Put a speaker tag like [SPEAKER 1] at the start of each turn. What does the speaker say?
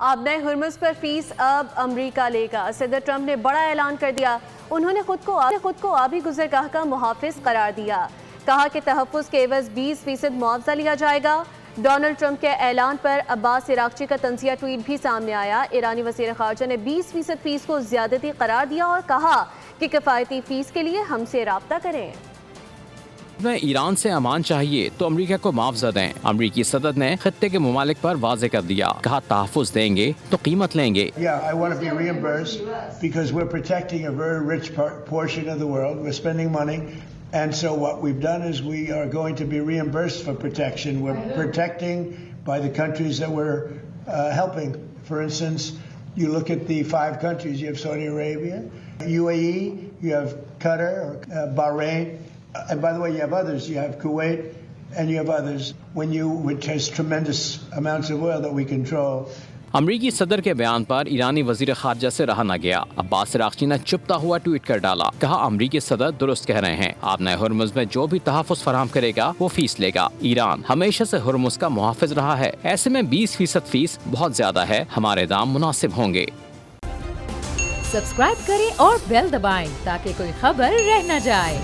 [SPEAKER 1] अब नए हुर्मुज़ पर फीस अब अमेरिका लेगा। सदर ट्रंप ने बड़ा ऐलान कर दिया। उन्होंने खुद को आबी गुज़रगाह का मुहाफिज करार दिया। कहा कि तहफ़्फ़ुज़ के एवज़ 20% मुआवजा लिया जाएगा। डोनाल्ड ट्रंप के ऐलान पर अब्बास इराक़ची का तंज़िया ट्वीट भी सामने आया। ईरानी वज़ीर ख़ारजा ने 20% फीस को ज़्यादती करार दिया और कहा कि किफ़ायती फ़ीस के लिए हमसे राब्ता करें।
[SPEAKER 2] में ईरान से अमान चाहिए तो अमेरिका को मुआवजा दें। अमेरिकी सदर ने खत्ते के ममालिक पर वाज़े कर दिया। कहा तहफ़्फ़ुज़ देंगे तो कीमत लेंगे।
[SPEAKER 3] Yeah, I want to be reimbursed because we're protecting a very rich portion of the world. We're spending money. And so what we've done is we are going to be reimbursed for protection. We're protecting by the countries that we're helping. For instance, you look at the 5 countries. You have Saudi Arabia, UAE, you have Qatar, Bahrain. And by the way, you have others. You have Kuwait and you have others. Which has tremendous amounts of oil that we control.
[SPEAKER 2] अमरीकी सदर के बयान पर ईरानी वजीर खारजा से रहा न गया। अब्बास इराक़ची ने चुपता हुआ ट्वीट कर डाला। कहा अमरीकी सदर दुरुस्त कह रहे हैं। आप नए हुर्मुज़ में जो भी तहफ़्फ़ुज़ फराहम करेगा वो फीस लेगा। ईरान हमेशा से हुर्मुज़ का मुहाफ़िज रहा है। ऐसे में 20% फीस बहुत ज्यादा है। हमारे दाम मुनासिब होंगे।
[SPEAKER 4] सब्सक्राइब करें और बेल दबाएं ताकि कोई खबर रह न जाए।